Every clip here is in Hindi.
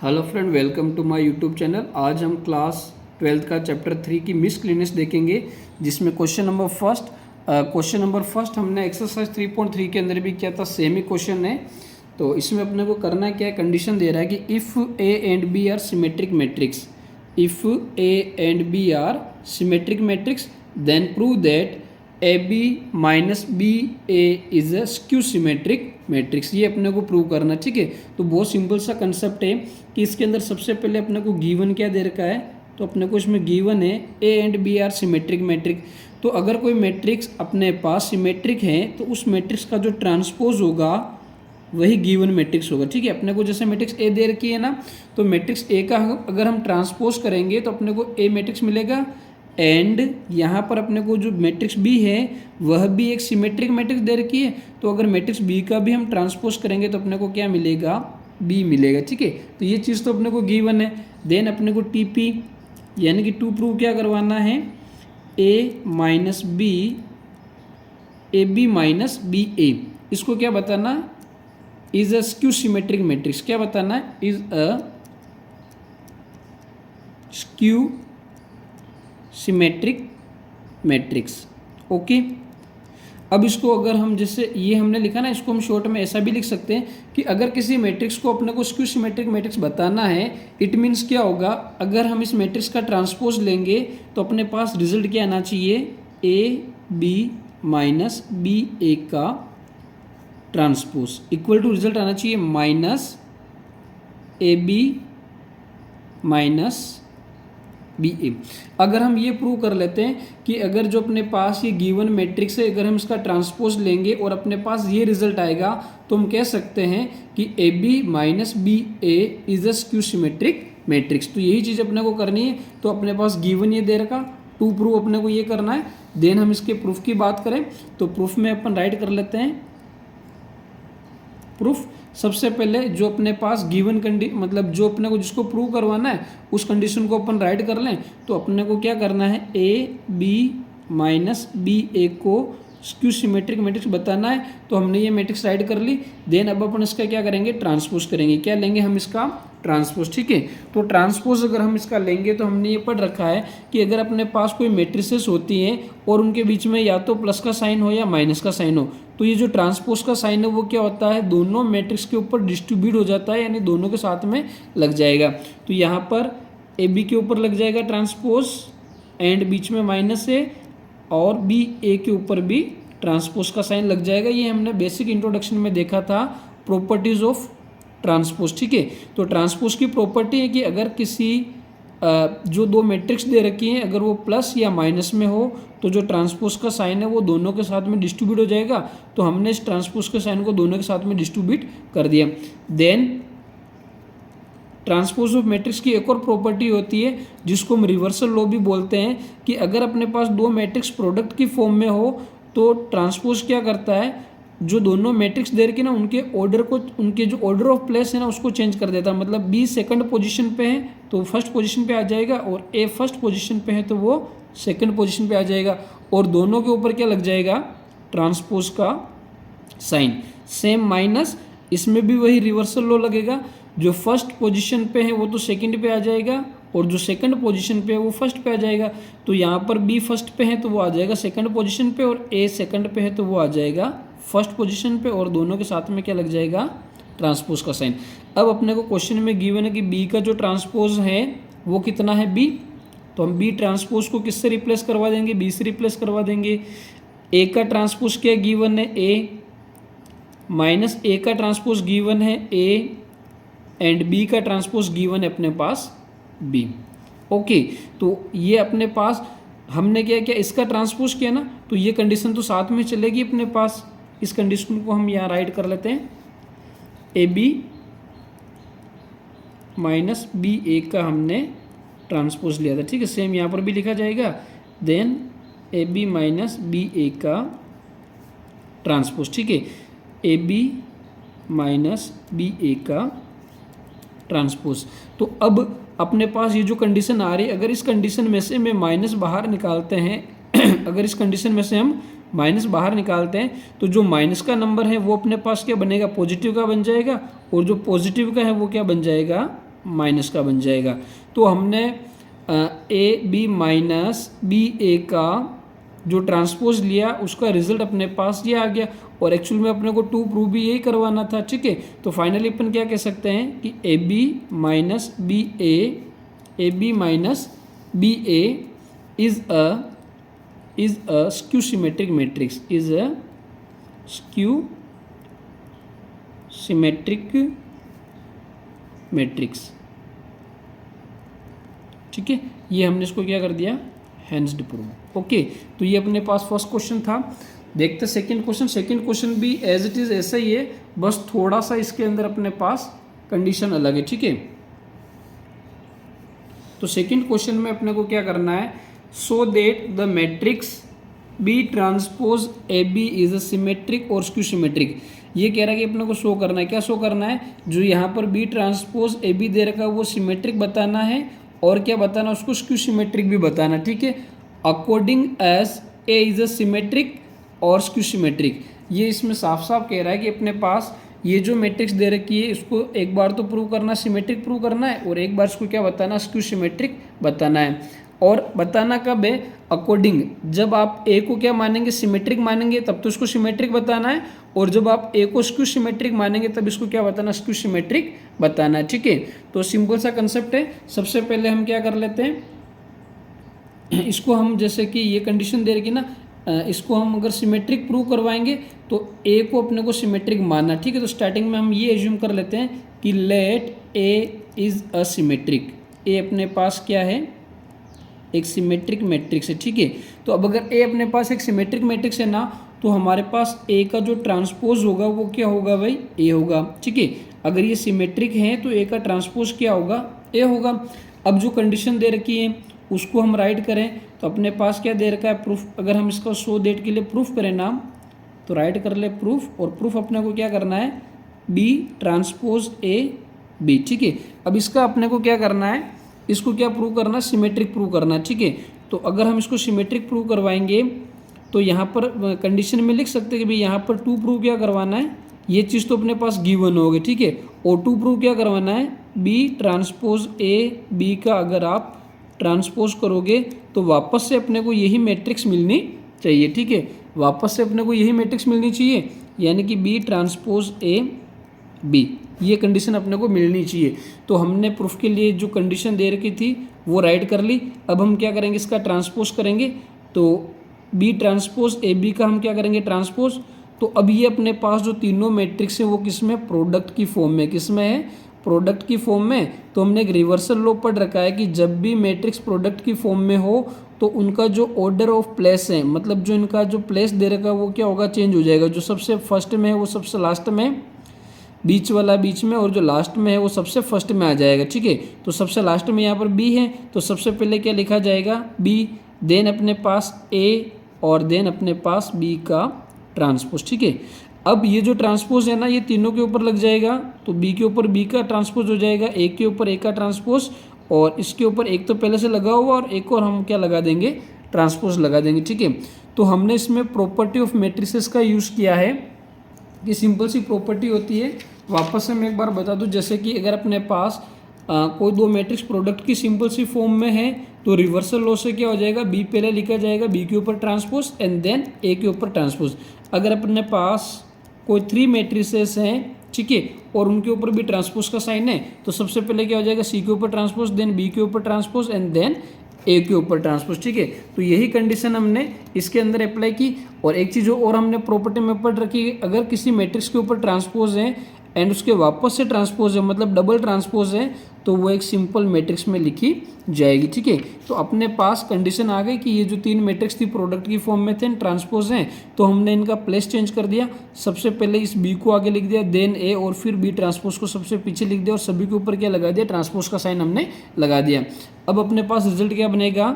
Hello friend, welcome to my YouTube channel. आज हम क्लास 12th का चैप्टर 3 की मिसक्लिनेस देखेंगे, जिसमें क्वेश्चन नंबर फर्स्ट हमने एक्सरसाइज 3.3 के अंदर भी किया था। सेम ही क्वेश्चन है। तो इसमें अपने को करना क्या है, कंडीशन दे रहा है कि if A and B are symmetric matrix, if A and B are symmetric matrix then prove that A B minus B A is a skew symmetric matrix. ये अपने को प्रूव करना, ठीक है। तो बहुत सिंपल सा कंसेप्ट है कि इसके अंदर सबसे पहले अपने को गिवन क्या दे रखा है। तो अपने को इसमें गिवन है A and B are symmetric matrix. तो अगर कोई मैट्रिक्स अपने पास सिमेट्रिक है तो उस मैट्रिक्स का जो ट्रांसपोज होगा वही गिवन मैट्रिक्स होगा, ठीक है। अपने को जैसे मैट्रिक्स ए दे रखी है ना, तो मैट्रिक्स ए का अगर हम ट्रांसपोज करेंगे तो अपने को ए मैट्रिक्स मिलेगा। एंड यहाँ पर अपने को जो मैट्रिक्स बी है वह भी एक सिमेट्रिक मैट्रिक्स दे रखी है। तो अगर मैट्रिक्स बी का भी हम ट्रांसपोज करेंगे तो अपने को क्या मिलेगा, बी मिलेगा, ठीक है। तो ये चीज़ तो अपने को गिवन है। देन अपने को टीपी यानी कि टू प्रूव क्या करवाना है, A minus B, A B minus B A, इसको क्या बताना, is a skew symmetric matrix. क्या बताना है, is a skew symmetric matrix. Okay, अब इसको अगर हम जैसे ये हमने लिखा ना, इसको हम शॉर्ट में ऐसा भी लिख सकते हैं कि अगर किसी मैट्रिक्स को अपने को स्क्यू सिमेट्रिक मैट्रिक्स बताना है, इट मीन्स क्या होगा, अगर हम इस मैट्रिक्स का ट्रांसपोज लेंगे तो अपने पास रिजल्ट क्या आना चाहिए, A B minus B A का ट्रांसपोज इक्वल टू रिजल्ट आना चाहिए minus A B minus B A. अगर हम ये प्रूव कर लेते हैं कि अगर जो अपने पास ये गिवन मैट्रिक्स है, अगर हम इसका ट्रांसपोज लेंगे और अपने पास ये रिजल्ट आएगा तो हम कह सकते हैं कि A B minus B A is a skew symmetric matrix. तो यही चीज़ अपने को करनी है। तो अपने पास गिवन ये दे रखा, टू प्रूव अपने को ये करना है। देन हम इसके प्रूफ की बात करें तो प्रूफ में अपन राइट कर लेते हैं प्रूफ। सबसे पहले जो अपने पास गिवन मतलब जो अपने को जिसको प्रूव करवाना है उस कंडीशन को अपन राइट कर लें। तो अपने को क्या करना है, ए बी माइनस बी ए को स्क्यू सिमेट्रिक मैट्रिक्स बताना है। तो हमने ये मैट्रिक्स राइट कर ली। देन अब अपन इसका क्या करेंगे, ट्रांसपोज करेंगे। क्या लेंगे हम, इसका ट्रांसपोज, ठीक है। तो ट्रांसपोज अगर हम इसका लेंगे तो हमने ये पढ़ रखा है कि अगर अपने पास कोई मैट्रिसेस होती हैं और उनके बीच में या तो प्लस का साइन हो या माइनस का साइन हो, तो ये जो ट्रांसपोज का साइन है वो क्या होता है, दोनों मैट्रिक्स के ऊपर डिस्ट्रीब्यूट हो जाता है, यानी दोनों के साथ में लग जाएगा। तो यहाँ पर ए बी के ऊपर लग जाएगा ट्रांसपोज एंड बीच में माइनस है, और बी ए के ऊपर भी ट्रांसपोज का साइन लग जाएगा। ये हमने बेसिक इंट्रोडक्शन में देखा था, प्रॉपर्टीज ऑफ ट्रांसपोज, ठीक है। तो ट्रांसपोज की प्रॉपर्टी है कि अगर किसी जो दो मैट्रिक्स दे रखी हैं अगर वो प्लस या माइनस में हो तो जो ट्रांसपोज का साइन है वो दोनों के साथ में डिस्ट्रीब्यूट हो जाएगा। तो हमने इस ट्रांसपोज के साइन को दोनों के साथ में डिस्ट्रीब्यूट कर दिया। देन ट्रांसपोज ऑफ मैट्रिक्स की एक और प्रॉपर्टी होती है जिसको हम रिवर्सल लॉ भी बोलते हैं, कि अगर अपने पास दो मैट्रिक्स प्रोडक्ट की फॉर्म में हो तो ट्रांसपोज क्या करता है, जो दोनों मैट्रिक्स दे रखे ना उनके ऑर्डर को, उनके जो ऑर्डर ऑफ प्लेस है ना उसको चेंज कर देता है। मतलब बी सेकंड पोजीशन पे है तो फर्स्ट पोजीशन पे आ जाएगा, और ए फर्स्ट पोजीशन पे है तो वो सेकंड पोजीशन पे आ जाएगा, और दोनों के ऊपर क्या लग जाएगा, ट्रांसपोज का साइन। सेम माइनस, इसमें भी वही रिवर्सल लॉ लगेगा, जो फर्स्ट पोजीशन पे है वो तो सेकंड पे आ जाएगा, और जो सेकंड पोजीशन पे है वो फर्स्ट पे आ जाएगा। तो यहाँ पर बी फर्स्ट पे है तो वो आ जाएगा सेकंड पोजीशन पे, और ए सेकंड पे है तो वो आ जाएगा फर्स्ट पोजीशन पे, और दोनों के साथ में क्या लग जाएगा, ट्रांसपोज का साइन। अब अपने को क्वेश्चन में गिवन है कि बी का जो ट्रांसपोज है वो कितना है, बी। तो हम बी ट्रांसपोज को किससे रिप्लेस करवा देंगे, बी से रिप्लेस करवा देंगे। ए का ट्रांसपोज क्या गिवन है, ए माइनस ए का ट्रांसपोज गिवन है ए, एंड बी का ट्रांसपोज गिवन है अपने पास बी। ओके, तो ये अपने पास हमने क्या किया, इसका ट्रांसपोज किया ना, तो ये कंडीशन तो साथ में चलेगी अपने पास। इस कंडीशन को हम यहाँ राइट कर लेते हैं, ए बी माइनस बी ए का हमने ट्रांसपोज लिया था, ठीक है। सेम यहाँ पर भी लिखा जाएगा। Then A B minus B A का ट्रांसपोज, ठीक है। A B minus B A का ट्रांसपोज। तो अब अपने पास ये जो कंडीशन आ रही है, अगर इस कंडीशन में से मैं माइनस बाहर निकालते हैं अगर इस कंडीशन में से हम माइनस बाहर निकालते हैं तो जो माइनस का नंबर है वो अपने पास क्या बनेगा, पॉजिटिव का बन जाएगा, और जो पॉजिटिव का है वो क्या बन जाएगा, माइनस का बन जाएगा। तो हमने ए बी माइनस बी ए का जो ट्रांसपोज लिया उसका रिजल्ट अपने पास ये आ गया, और एक्चुअल में अपने को 2 प्रूव भी यही करवाना था, ठीक है। तो फाइनली अपन क्या कह सकते हैं कि A B minus B A is a skew symmetric matrix, is a skew symmetric matrix, ठीक है। ये हमने इसको क्या कर दिया, हेंस्ड प्रूव। ओके, तो ये अपने पास फर्स्ट क्वेश्चन था। देखते सेकंड क्वेश्चन। सेकंड क्वेश्चन भी एज इट इज ऐसा ही है, बस थोड़ा सा इसके अंदर अपने पास कंडीशन अलग है, ठीक है। तो सेकंड क्वेश्चन में अपने को क्या करना है, so that the matrix B transpose A B is a symmetric और स्क्यू सिमेट्रिक। ये कह रहा है कि अपने को शो करना है, क्या शो करना है, जो यहाँ पर बी ट्रांसपोज ए बी दे रखा है वो सिमेट्रिक बताना है, और क्या बताना, उसको स्क्यू सिमेट्रिक भी बताना, ठीक है। According as A is a symmetric और स्क्यू सिमेट्रिक। ये इसमें साफ साफ कह रहा है कि अपने पास ये जो मैट्रिक्स दे रखी है इसको एक बार तो प्रूव करना, सिमेट्रिक प्रूव करना है, और एक बार इसको क्या बताना, स्क्यू सिमेट्रिक बताना है। और बताना कब है, अकॉर्डिंग, जब आप ए को क्या मानेंगे, सिमेट्रिक मानेंगे, तब तो इसको सिमेट्रिक बताना है, और जब आप ए को स्क्यू सिमेट्रिक मानेंगे तब इसको क्या बताना, स्क्यू सिमेट्रिक बताना है, ठीक है। तो सिंपल सा कंसेप्ट है। सबसे पहले हम क्या कर लेते हैं, इसको हम जैसे कि ये कंडीशन दे रखी ना, इसको हम अगर सिमेट्रिक प्रूव करवाएंगे तो ए को अपने को सिमेट्रिक मानना, ठीक है। तो स्टार्टिंग में हम ये एज्यूम कर लेते हैं कि let A is a symmetric, A अपने पास क्या है, एक सिमेट्रिक मैट्रिक्स है, ठीक है। तो अब अगर ए अपने पास एक सिमेट्रिक मैट्रिक्स है ना, तो हमारे पास ए का जो ट्रांसपोज होगा वो क्या होगा भाई, ए होगा, ठीक है। अगर ये सिमेट्रिक है तो ए का ट्रांसपोज क्या होगा, ए होगा। अब जो कंडीशन दे रखी है उसको हम राइट करें, तो अपने पास क्या दे रखा है, प्रूफ। अगर हम इसका सो डेट के लिए प्रूफ करें नाम, तो राइट कर ले प्रूफ, और प्रूफ अपने को क्या करना है, बी ट्रांसपोज ए बी, ठीक है। अब इसका अपने को क्या करना है, इसको क्या प्रूव करना, सिमेट्रिक प्रूव करना, ठीक है। तो अगर हम इसको सिमेट्रिक प्रूव करवाएंगे तो यहाँ पर कंडीशन में लिख सकते हैं कि भाई यहाँ पर 2 प्रूव क्या करवाना है, ये चीज़ तो अपने पास गिवन होगी, ठीक है। और 2 प्रूव क्या करवाना है, बी ट्रांसपोज ए बी का अगर आप ट्रांसपोज करोगे तो वापस से अपने को यही मैट्रिक्स मिलनी चाहिए, ठीक है। वापस से अपने को यही मैट्रिक्स मिलनी चाहिए, यानी कि बी ट्रांसपोज ए बी, ये कंडीशन अपने को मिलनी चाहिए। तो हमने प्रूफ के लिए जो कंडीशन दे रखी थी वो राइट कर ली। अब हम क्या करेंगे, इसका ट्रांसपोज करेंगे, तो बी ट्रांसपोज ए बी का हम क्या करेंगे, ट्रांसपोज। तो अब ये अपने पास जो तीनों मैट्रिक्स है वो किस में, प्रोडक्ट की फॉर्म में, किस में है, प्रोडक्ट की फॉर्म में। तो हमने एक रिवर्सल लॉ पढ़ रखा है कि जब भी मैट्रिक्स प्रोडक्ट की फॉर्म में हो तो उनका जो ऑर्डर ऑफ प्लेस है, मतलब जो इनका जो प्लेस दे रखा है वो क्या होगा, चेंज हो जाएगा। जो सबसे फर्स्ट में है वो सबसे लास्ट में, बीच वाला बीच में, और जो लास्ट में है वो सबसे फर्स्ट में आ जाएगा, ठीक है। तो सबसे लास्ट में यहाँ पर बी है, तो सबसे पहले क्या लिखा जाएगा, बी, देन अपने पास ए, और देन अपने पास बी का ट्रांसपोज, ठीक है। अब ये जो ट्रांसपोज है ना ये तीनों के ऊपर लग जाएगा, तो बी के ऊपर बी का ट्रांसपोज हो जाएगा, ए के ऊपर ए का ट्रांसपोज, और इसके ऊपर एक तो पहले से लगा हुआ और एक और हम क्या लगा देंगे, ट्रांसपोज लगा देंगे, ठीक है। तो हमने इसमें प्रॉपर्टी ऑफ मैट्रिसेस का यूज़ किया है, कि सिंपल सी प्रॉपर्टी होती है। वापस से मैं एक बार बता दूं, जैसे कि अगर अपने पास कोई 2 मैट्रिक्स प्रोडक्ट की सिंपल सी फॉर्म में है तो रिवर्सल लॉ से क्या हो जाएगा, बी पहले लिखा जाएगा, बी के ऊपर ट्रांसपोज एंड देन ए के ऊपर ट्रांसपोज। अगर अपने पास कोई 3 मैट्रिसेस हैं, ठीक है, और उनके ऊपर भी ट्रांसपोज का साइन है, तो सबसे पहले क्या हो जाएगा, सी के ऊपर ट्रांसपोज, देन बी के ऊपर ट्रांसपोज एंड देन ए के ऊपर ट्रांसपोज, ठीक है। तो यही कंडीशन हमने इसके अंदर अप्लाई की। और एक चीज़ और हमने प्रॉपर्टी में पढ़ रखी है, अगर किसी मैट्रिक्स के ऊपर ट्रांसपोज है एंड उसके वापस से ट्रांसपोज है, मतलब डबल ट्रांसपोज है, तो वो एक सिंपल मैट्रिक्स में लिखी जाएगी, ठीक है। तो अपने पास कंडीशन आ गई कि ये जो 3 मैट्रिक्स थी प्रोडक्ट की फॉर्म में थे, ट्रांसपोज हैं, तो हमने इनका प्लेस चेंज कर दिया। सबसे पहले इस बी को आगे लिख दिया, देन ए, और फिर बी ट्रांसपोज को सबसे पीछे लिख दिया, और सभी के ऊपर क्या लगा दिया, ट्रांसपोज का साइन हमने लगा दिया। अब अपने पास रिजल्ट क्या बनेगा,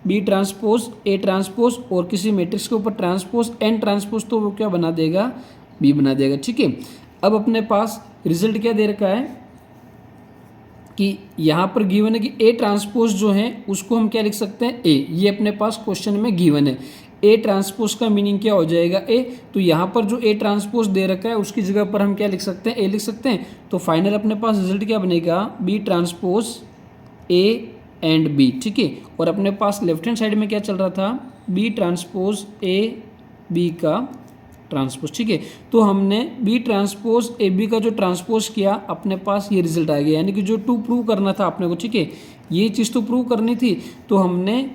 बी ट्रांसपोज ए ट्रांसपोज, और किसी मैट्रिक्स के ऊपर ट्रांसपोज एन ट्रांसपोज, तो वो क्या बना देगा, बी बना देगा, ठीक है। अब अपने पास रिजल्ट क्या दे रखा है कि यहाँ पर गिवन है कि ए ट्रांसपोज जो है उसको हम क्या लिख सकते हैं, ए, ये अपने पास क्वेश्चन में गिवन है। ए ट्रांसपोज का मीनिंग क्या हो जाएगा ए। तो यहाँ पर जो ए ट्रांसपोज दे रखा है उसकी जगह पर हम क्या लिख सकते हैं, ए लिख सकते हैं। तो फाइनल अपने पास रिजल्ट क्या बनेगा, B transpose A and B, ठीक है। और अपने पास लेफ्ट हैंड साइड में क्या चल रहा था, बी ट्रांसपोज ए बी का ट्रांसपोज, ठीक है। तो हमने बी ट्रांसपोज ए बी का जो ट्रांसपोज किया अपने पास ये रिजल्ट आ गया, यानी कि जो टू प्रूव करना था अपने को, ठीक है, ये चीज़ तो प्रूव करनी थी। तो हमने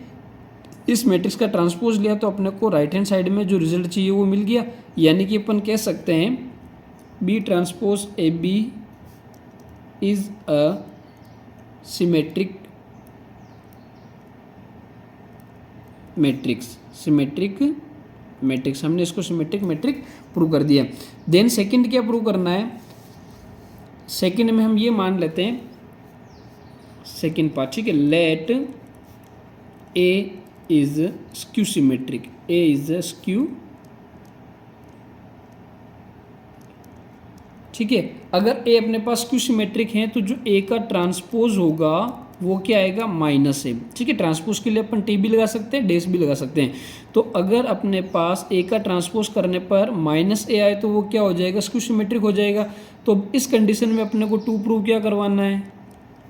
इस मैट्रिक्स का ट्रांसपोज लिया तो अपने को राइट हैंड साइड में जो रिजल्ट चाहिए वो मिल गया। यानी कि अपन कह सकते हैं B transpose A B is a symmetric matrix, symmetric matrix. हमने इसको सिमेट्रिक मैट्रिक प्रूव कर दिया। देन सेकंड क्या प्रूव करना है, सेकंड में हम ये मान लेते हैं सेकंड पार्ट, ठीक है, let A is skew symmetric, A is a skew, ठीक है। अगर ए अपने पास स्क्यू सिमेट्रिक है तो जो ए का ट्रांसपोज होगा वो क्या आएगा, माइनस ए, ठीक है। ट्रांसपोज के लिए अपन टी भी लगा सकते हैं, डेस भी लगा सकते हैं। तो अगर अपने पास ए का ट्रांसपोज करने पर माइनस ए आए तो वो क्या हो जाएगा, स्क्यू सिमेट्रिक हो जाएगा। तो इस कंडीशन में अपने को टू प्रूव क्या करवाना है,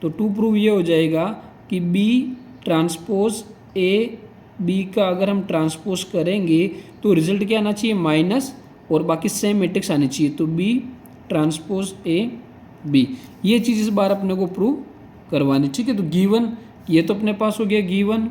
तो टू प्रूव ये हो जाएगा कि बी ट्रांसपोज ए बी का अगर हम ट्रांसपोज करेंगे तो रिजल्ट क्या आना चाहिए, माइनस, और बाकी सेम मैट्रिक्स आनी चाहिए। तो बी ट्रांसपोज ए बी, ये चीज़ इस बार अपने को प्रूव करवानी, ठीक है। तो गिवन ये तो अपने पास हो गया गिवन,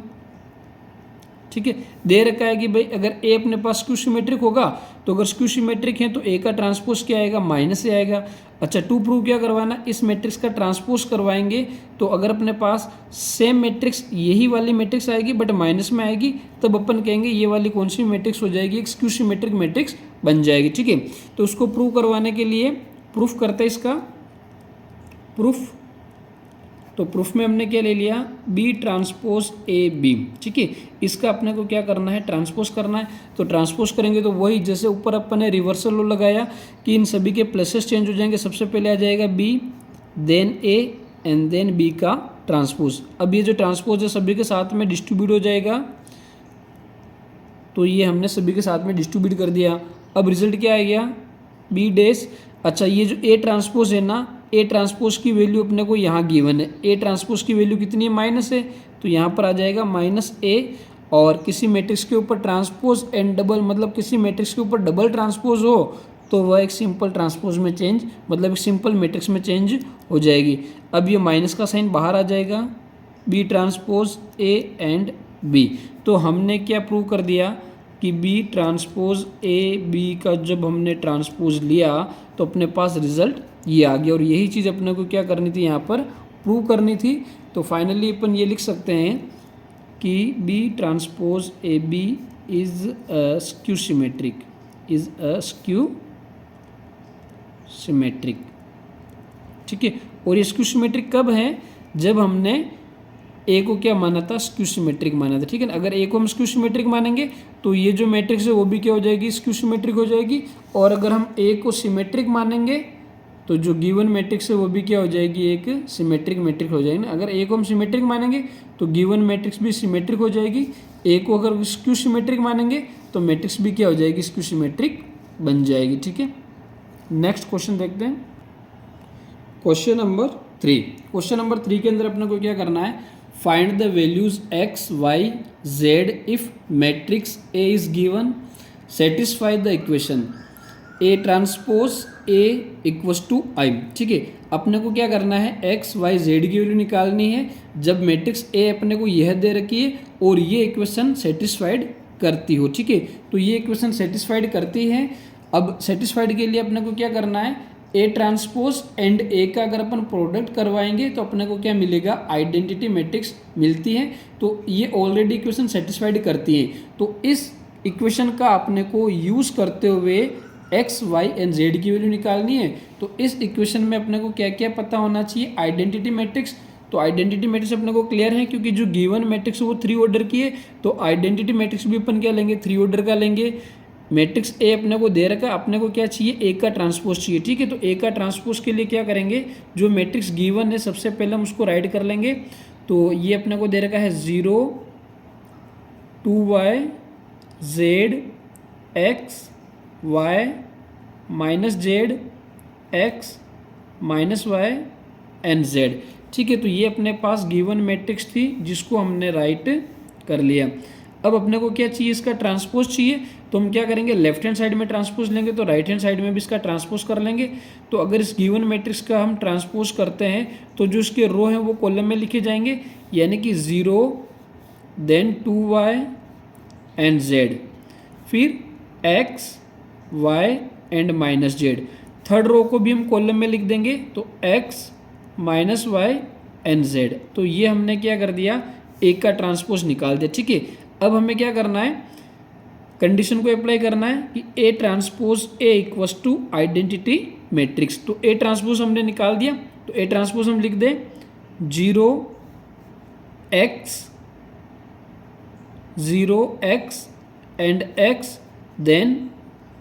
ठीक है। दे रखा है कि भाई अगर ए अपने पास स्क्यू सिमेट्रिक होगा तो अगर स्क्यू सिमेट्रिक है तो ए का ट्रांसपोज क्या आएगा, माइनस ए आएगा। अच्छा, टू प्रूव क्या करवाना, इस मैट्रिक्स का ट्रांसपोज करवाएंगे तो अगर अपने पास सेम मैट्रिक्स यही वाली मैट्रिक्स आएगी बट माइनस में आएगी तब अपन कहेंगे ये वाली कौन सी मैट्रिक्स हो जाएगी, एक स्क्यू सिमेट्रिक मैट्रिक्स बन जाएगी, ठीक है। तो उसको प्रूव करवाने के लिए प्रूफ करते हैं इसका प्रूफ। तो प्रूफ में हमने क्या ले लिया, बी ट्रांसपोज ए बी, ठीक है। इसका अपने को क्या करना है, ट्रांसपोज करना है। तो ट्रांसपोज करेंगे तो वही जैसे ऊपर अपन ने रिवर्सल लॉ लगाया कि इन सभी के प्लेसेस चेंज हो जाएंगे। सबसे पहले आ जाएगा B, then A and then B का ट्रांसपोज। अब ये जो ट्रांसपोज है सभी के साथ में डिस्ट्रीब्यूट हो जाएगा, तो ये हमने सभी के साथ में डिस्ट्रीब्यूट कर दिया। अब रिजल्ट क्या आ गया, बी डैश। अच्छा, ये जो ए ट्रांसपोज है ना, ए ट्रांसपोज की वैल्यू अपने को यहाँ गिवन है, ए ट्रांसपोज की वैल्यू कितनी है, माइनस है, तो यहाँ पर आ जाएगा माइनस ए। और किसी मैट्रिक्स के ऊपर ट्रांसपोज एंड डबल, मतलब किसी मैट्रिक्स के ऊपर डबल ट्रांसपोज हो तो वह एक सिंपल ट्रांसपोज में चेंज, मतलब एक सिंपल मैट्रिक्स में चेंज हो जाएगी। अब ये माइनस का साइन बाहर आ जाएगा, B transpose A and B. तो हमने क्या प्रूव कर दिया कि बी ट्रांसपोज ए बी का जब हमने ट्रांसपोज लिया तो अपने पास रिजल्ट ये आ गया। और यही चीज़ अपने को क्या करनी थी, यहाँ पर प्रूव करनी थी। तो फाइनली अपन ये लिख सकते हैं कि B transpose A B is a skew symmetric, is a skew symmetric, ठीक है। और ये स्क्यू सिमेट्रिक कब है, जब हमने ए को क्या माना था, स्क्यू सिमेट्रिक माना था, ठीक है ना। अगर ए को हम स्क्यू सिमेट्रिक मानेंगे तो ये जो मैट्रिक्स है वो भी क्या हो जाएगी, स्क्यू सिमेट्रिक हो जाएगी। और अगर हम ए को सिमेट्रिक मानेंगे तो जो गिवन मैट्रिक्स है वो भी क्या हो जाएगी, एक सिमेट्रिक मैट्रिक्स हो जाएगी ना। अगर ए को हम सिमेट्रिक मानेंगे तो गिवन मैट्रिक्स भी सिमेट्रिक हो जाएगी। ए को अगर स्क्यू सिमेट्रिक मानेंगे तो मैट्रिक्स भी क्या हो जाएगी, स्क्यू सिमेट्रिक बन जाएगी, ठीक है। नेक्स्ट क्वेश्चन देखते हैं, क्वेश्चन नंबर 3। क्वेश्चन नंबर 3 के अंदर अपने को क्या करना है, find the values x y z if matrix A is given, satisfy the equation A transpose A equals to I, ठीक है। अपने को क्या करना है, एक्स वाई जेड की वैल्यू निकालनी है जब मैट्रिक्स ए अपने को यह दे रखी है और ये इक्वेशन सेटिस्फाइड करती हो, ठीक है। तो ये इक्वेशन सेटिस्फाइड करती है। अब सेटिस्फाइड के लिए अपने को क्या करना है, ए ट्रांसपोज एंड ए का अगर अपन प्रोडक्ट करवाएंगे तो अपने को क्या मिलेगा, आइडेंटिटी मैट्रिक्स मिलती है। तो ये ऑलरेडी इक्वेशन सेटिस्फाइड करती है। तो इस इक्वेशन का अपने को यूज़ करते हुए एक्स वाई एंड जेड की वैल्यू निकालनी है। तो इस इक्वेशन में अपने को क्या क्या पता होना चाहिए, आइडेंटिटी मैट्रिक्स। तो आइडेंटिटी मैट्रिक्स अपने को क्लियर है क्योंकि जो गिवन मैट्रिक्स है वो 3 ऑर्डर की है, तो आइडेंटिटी मैट्रिक्स भी अपन क्या लेंगे, 3 ऑर्डर का लेंगे। मैट्रिक्स ए अपने को दे रखा है, अपने को क्या चाहिए, ए का ट्रांसपोज चाहिए, ठीक है। तो ए का ट्रांसपोज के लिए क्या करेंगे, जो मैट्रिक्स गिवन है सबसे पहले हम उसको राइट कर लेंगे। तो ये अपने को दे रखा है 0 2y z x y minus z x minus y and z. ठीक है, तो ये अपने पास गिवन मैट्रिक्स थी जिसको हमने राइट कर लिया। अब अपने को क्या चाहिए, इसका ट्रांसपोज चाहिए। तो हम क्या करेंगे, लेफ्ट हैंड साइड में ट्रांसपोज लेंगे तो राइट हैंड साइड में भी इसका ट्रांसपोज कर लेंगे। तो अगर इस गिवन मैट्रिक्स का हम ट्रांसपोज करते हैं तो जो इसके रो हैं वो कॉलम में लिखे जाएंगे, यानी कि 0 देन 2y एंड z, फिर x y and minus z. Third row को भी हम कॉलम में लिख देंगे तो x minus y and z। तो ये हमने क्या कर दिया, एक का ट्रांसपोज निकाल दिया। ठीक है, अब हमें क्या करना है, कंडीशन को अप्लाई करना है कि A transpose A equals to identity matrix. तो ए ट्रांसपोज हमने निकाल दिया, तो ए ट्रांसपोज हम लिख दें 0x and x then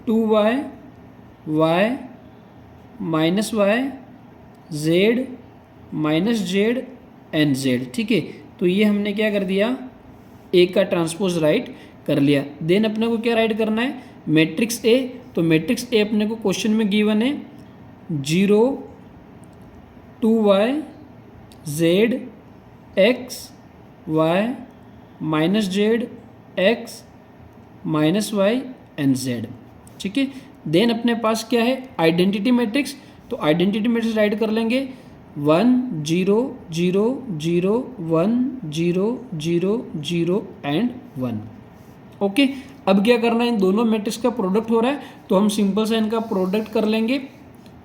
2y y minus y z minus z and z. ठीक है, तो ये हमने क्या कर दिया, ए का ट्रांसपोज राइट कर लिया। देन अपने को क्या राइट करना है, मैट्रिक्स ए। तो मैट्रिक्स ए अपने को क्वेश्चन में गिवन है 0 2y z x y minus z x minus y and z. ठीक है, देन अपने पास क्या है, आइडेंटिटी मैट्रिक्स। तो आइडेंटिटी मैट्रिक्स राइट कर लेंगे 1 0 0 0 1 0 0 0 एंड 1। ओके, अब क्या करना है, इन दोनों मैट्रिक्स का प्रोडक्ट हो रहा है तो हम सिंपल सा इनका प्रोडक्ट कर लेंगे।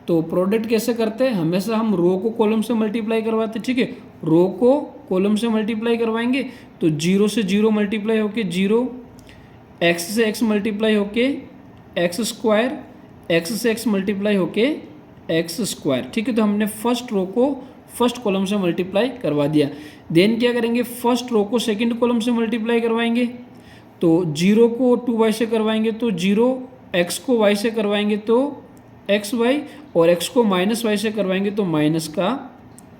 तो प्रोडक्ट कैसे करते हैं, हमेशा हम रो को कॉलम से मल्टीप्लाई करवाते हैं। ठीक है, रो को कॉलम से मल्टीप्लाई करवाएंगे तो 0 से 0 मल्टीप्लाई होके 0, x से x मल्टीप्लाई होके एक्स स्क्वायर, एक्स से x मल्टीप्लाई होके एक्स स्क्वायर। ठीक है, तो हमने फर्स्ट रो को फर्स्ट कॉलम से मल्टीप्लाई करवा दिया। देन क्या करेंगे, फर्स्ट रो को सेकंड कॉलम से मल्टीप्लाई करवाएंगे। तो 0 को 2y से करवाएंगे तो 0, x को y से करवाएंगे तो xy, और x को माइनस y से करवाएंगे तो माइनस का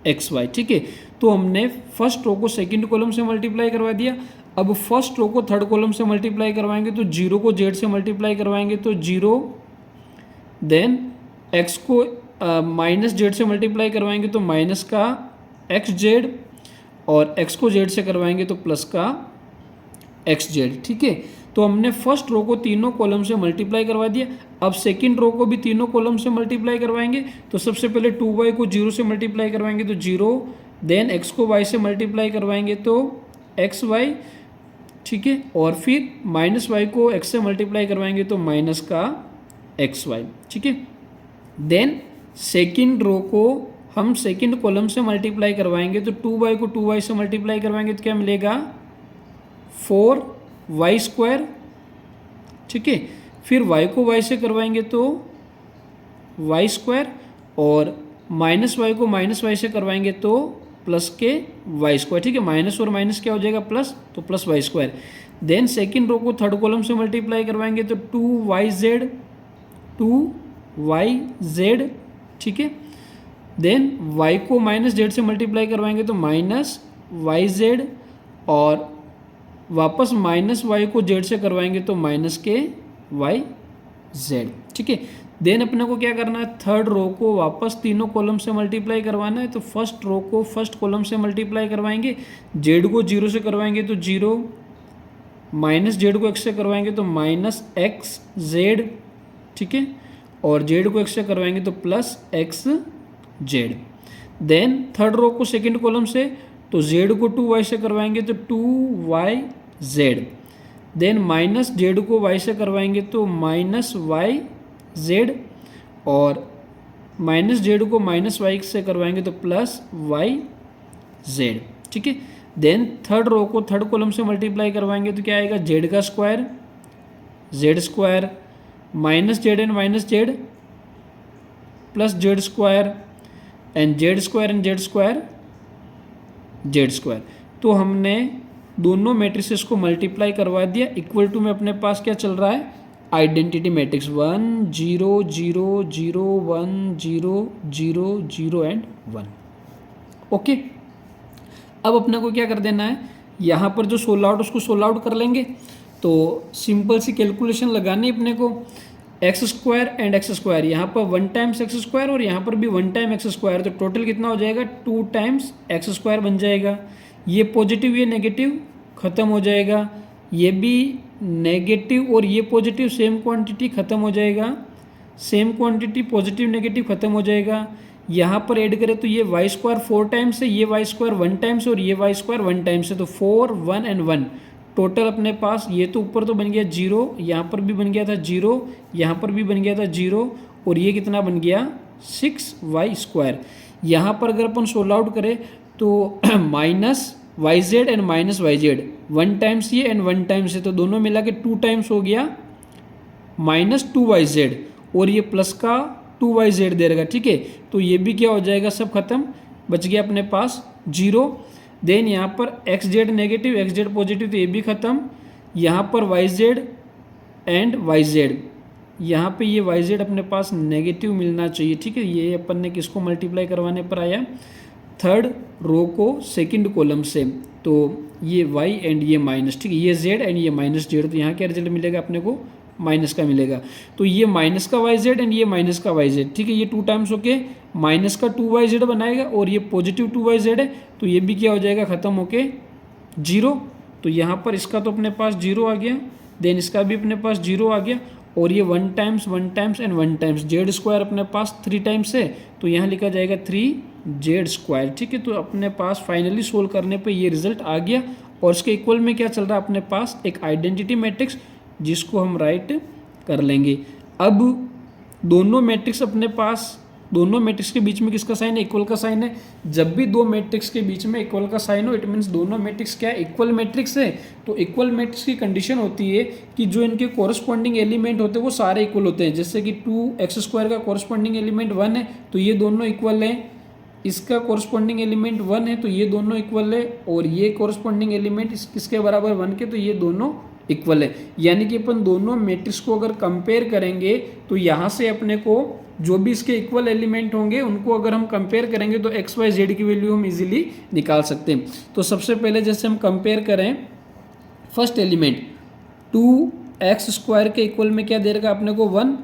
xy। ठीक है, तो हमने फर्स्ट रो को सेकंड कॉलम से मल्टीप्लाई करवा दिया। अब फर्स्ट रो को थर्ड कॉलम से मल्टीप्लाई करवाएंगे तो 0 को z से मल्टीप्लाई करवाएंगे तो 0, देन x को माइनस जेड से मल्टीप्लाई करवाएंगे तो माइनस का एक्स जेड, और x को z से करवाएंगे तो प्लस का एक्स जेड। ठीक है, तो हमने फर्स्ट रो को तीनों कॉलम से मल्टीप्लाई करवा दिया। अब सेकंड रो को भी तीनों कॉलम से मल्टीप्लाई करवाएंगे। तो सबसे पहले 2y को 0 से मल्टीप्लाई करवाएंगे तो 0, देन x को y से मल्टीप्लाई करवाएंगे तो xy। ठीक है, और फिर माइनस y को x से मल्टीप्लाई करवाएंगे तो माइनस का xy। ठीक है, देन सेकंड रो को हम सेकंड कॉलम से मल्टीप्लाई करवाएंगे तो 2y को 2y से मल्टीप्लाई करवाएंगे तो क्या मिलेगा, 4y स्क्वायर। ठीक है, फिर y को y से करवाएंगे तो y स्क्वायर, और माइनस y को माइनस y से करवाएंगे तो प्लस के y स्क्वायर। ठीक है, माइनस और माइनस क्या हो जाएगा, प्लस, तो plus y square. Then second row को थर्ड कॉलम से मल्टीप्लाई करवाएंगे तो 2yz 2yz। ठीक है, देन y को माइनस जेड से मल्टीप्लाई करवाएंगे तो माइनस yz, और वापस माइनस y को z से करवाएंगे तो माइनस के yz। ठीक है, देन अपने को क्या करना है, थर्ड रो को वापस तीनों कॉलम से मल्टीप्लाई करवाना है। तो फर्स्ट रो को फर्स्ट कॉलम से मल्टीप्लाई करवाएंगे, z को 0 से करवाएंगे तो 0, माइनस जेड को x से करवाएंगे तो माइनस एक्स जेड। ठीक है, और z को x से करवाएंगे तो plus x z. Then third row को सेकंड कॉलम से, तो z को 2y से करवाएंगे तो 2yz, देन माइनस जेड को y से करवाएंगे तो माइनस yz, और माइनस जेड को माइनस y से करवाएंगे तो प्लस yz। ठीक है, देन थर्ड रो को थर्ड कॉलम से मल्टीप्लाई करवाएंगे तो क्या आएगा, z का square z square, minus z and minus Z plus Z square, and Z square and Z square Z square. तो हमने दोनों मैट्रिसेस को मल्टीप्लाई करवा दिया। इक्वल टू में अपने पास क्या चल रहा है, आइडेंटिटी मैट्रिक्स 1 0 0 0 1 0 0 0 एंड 1। ओके, अब अपने को क्या कर देना है, यहाँ पर जो सोल्व आउट उसको सोल्व आउट कर लेंगे। तो सिंपल सी कैलकुलेशन लगानी अपने को, x square and x square, यहाँ पर 1 टाइम्स एक्स स्क्वायर और यहाँ पर भी 1 टाइम एक्स स्क्वायर, तो टोटल कितना हो जाएगा 2 टाइम्स एक्स स्क्वायर बन जाएगा। ये पॉजिटिव ये नेगेटिव ख़त्म हो जाएगा, ये भी नेगेटिव और ये पॉजिटिव सेम क्वांटिटी ख़त्म हो जाएगा, सेम क्वांटिटी पॉजिटिव नेगेटिव ख़त्म हो जाएगा। यहाँ पर ऐड करें तो ये वाई स्क्वायर 4 टाइम्स है, ये वाई स्क्वायर 1 टाइम्स और ये वाई स्क्वायर 1 टाइम्स है, तो 4 1 एंड 1 टोटल अपने पास, ये तो ऊपर तो बन गया 0, यहाँ पर भी बन गया था 0, यहाँ पर भी बन गया था 0 और ये कितना बन गया 6 वाई स्क्वायर। यहाँ पर अगर अपन सोल्व आउट करें तो minus y z and minus y z 1 times ये एंड 1 टाइम्स है, तो दोनों मिला के 2 टाइम्स हो गया माइनस 2 वाई जेड और ये प्लस का 2 वाई जेड दे रहेगा, ठीक है। तो ये भी क्या हो जाएगा सब खत्म, बच गया अपने पास 0। देन यहाँ पर x z negative x z positive, तो ये भी ख़त्म। यहाँ पर y z and y z, यहाँ पे ये वाई जेड अपने पास नेगेटिव मिलना चाहिए, ठीक है। ये अपन ने किसको मल्टीप्लाई करवाने पर आया, थर्ड रो को सेकंड कॉलम से, तो ये वाई एंड ये माइनस, ठीक है, ये जेड एंड ये माइनस जेड, तो यहाँ क्या रिजल्ट मिलेगा अपने को माइनस का मिलेगा। तो ये माइनस का वाई जेड एंड ये माइनस का वाई जेड, ठीक है, ये 2 टाइम्स होके माइनस का 2 वाई जेड बनाएगा और ये पॉजिटिव 2 वाई जेड है, तो ये भी क्या हो जाएगा ख़त्म होके 0। तो यहाँ पर इसका तो अपने पास 0 आ गया, देन इसका भी अपने पास 0 आ गया और ये 1 times and 1 times, Z square अपने पास 3 टाइम्स है, तो यहाँ लिखा जाएगा 3 जेड स्क्वायर, ठीक है। तो अपने पास फाइनली सोल्व करने पे ये रिजल्ट आ गया और इसके इक्वल में क्या चल रहा है अपने पास, एक आइडेंटिटी मैट्रिक्स जिसको हम राइट कर लेंगे। अब दोनों मैट्रिक्स अपने पास, दोनों मैट्रिक्स के बीच में किसका साइन है, इक्वल का साइन है। जब भी दो मैट्रिक्स के बीच में इक्वल का साइन हो, इट मीन्स दोनों मैट्रिक्स क्या है, इक्वल मैट्रिक्स है। तो इक्वल मैट्रिक्स की कंडीशन होती है कि जो इनके कॉरस्पॉन्डिंग एलिमेंट होते हैं वो सारे इक्वल होते हैं। जैसे कि 2x स्क्वायर का कॉरस्पॉन्डिंग एलिमेंट 1 है, तो ये दोनों इक्वल है। इसका कॉरस्पॉन्डिंग एलिमेंट 1 है, तो ये दोनों इक्वल है। और ये कॉरस्पॉन्डिंग एलिमेंट किसके बराबर 1 के, तो ये दोनों इक्वल है। यानी कि अपन दोनों मैट्रिक्स को अगर कंपेयर करेंगे तो यहाँ से अपने को जो भी इसके इक्वल एलिमेंट होंगे उनको अगर हम कंपेयर करेंगे तो एक्स वाई जेड की वैल्यू हम इजीली निकाल सकते हैं। तो सबसे पहले जैसे हम कंपेयर करें, फर्स्ट एलिमेंट 2x स्क्वायर के इक्वल में क्या दे रखा अपने को 1,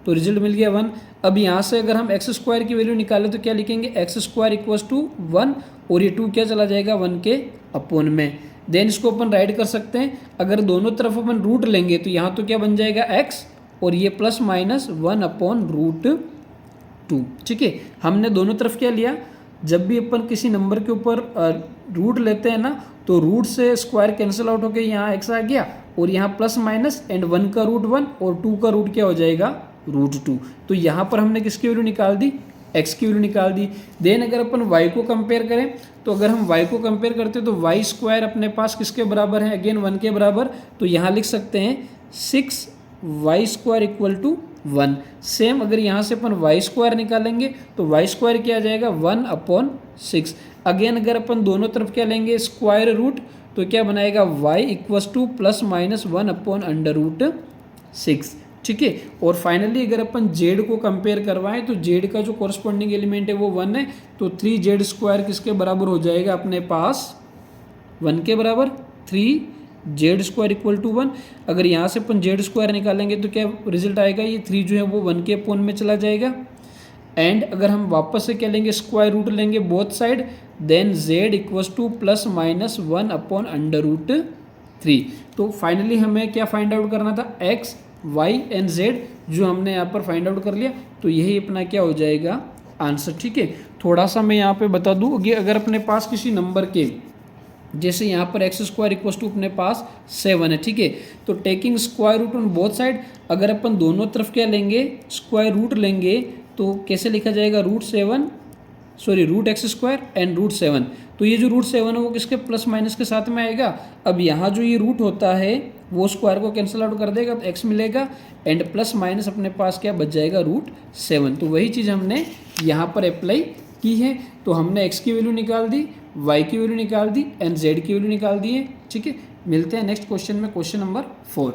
तो रिजल्ट मिल गया 1। अब यहाँ से अगर हम एक्स स्क्वायर की वैल्यू निकालें तो क्या लिखेंगे, एक्स स्क्वायर इक्वल्स टू 1 और ये 2 क्या चला जाएगा 1 के अपोन में। देन इसको अपन राइट कर सकते हैं, अगर दोनों तरफ अपन रूट लेंगे तो यहाँ तो क्या बन जाएगा x और ये प्लस माइनस 1 अपॉन रूट 2, ठीक है। हमने दोनों तरफ क्या लिया, जब भी अपन किसी नंबर के ऊपर रूट लेते हैं ना तो रूट से स्क्वायर कैंसिल आउट होकर यहाँ x आ गया और यहाँ प्लस माइनस एंड 1 का रूट 1 और 2 का रूट क्या हो जाएगा रूट 2। तो यहाँ पर हमने किसकी वैल्यू निकाल दी, x की वैल्यू निकाल दी। देन अगर अपन y को कंपेयर करें तो अगर हम y को कंपेयर करते हैं तो वाई स्क्वायर अपने पास किसके बराबर है, अगेन 1 के बराबर। तो यहाँ लिख सकते हैं 6 y square equal to 1। Same अगर यहाँ से अपन वाई स्क्वायर निकालेंगे तो वाई स्क्वायर क्या आ जाएगा 1 अपॉन 6। अगेन अगर अपन दोनों तरफ क्या लेंगे स्क्वायर रूट तो क्या बनाएगा y equals to plus minus 1 upon under root 6, ठीक है। और फाइनली अगर अपन z को कंपेयर करवाएं तो z का जो कॉरस्पॉन्डिंग एलिमेंट है वो 1 है, तो 3z स्क्वायर किसके बराबर हो जाएगा अपने पास 1 के बराबर, 3z स्क्वायर इक्वल टू 1। अगर यहाँ से अपन z स्क्वायर निकालेंगे तो क्या रिजल्ट आएगा, ये 3 जो है वो 1 के अपोन में चला जाएगा। एंड अगर हम वापस से क्या लेंगे स्क्वायर रूट लेंगे both side, then z equals to plus minus 1 upon under root 3। तो फाइनली हमें क्या फाइंड आउट करना था, x y एंड z, जो हमने यहाँ पर फाइंड आउट कर लिया। तो यही अपना क्या हो जाएगा आंसर, ठीक है। थोड़ा सा मैं यहाँ पे बता दूँ कि अगर अपने पास किसी नंबर के, जैसे यहाँ पर एक्स स्क्वायर इक्वल्स टू अपने पास 7 है, ठीक है, तो taking square root on both side, अगर अपन दोनों तरफ क्या लेंगे स्क्वायर रूट लेंगे तो कैसे लिखा जाएगा root x square and root 7। तो ये जो रूट 7 है वो किसके प्लस माइनस के साथ में आएगा। अब यहाँ जो ये रूट होता है वो स्क्वायर को कैंसिल आउट कर देगा तो x मिलेगा एंड प्लस माइनस अपने पास क्या बच जाएगा रूट 7। तो वही चीज़ हमने यहाँ पर अप्लाई की है। तो हमने x की वैल्यू निकाल दी, y की वैल्यू निकाल दी एंड z की वैल्यू निकाल दी है, ठीक है। मिलते हैं नेक्स्ट क्वेश्चन में, क्वेश्चन नंबर 4।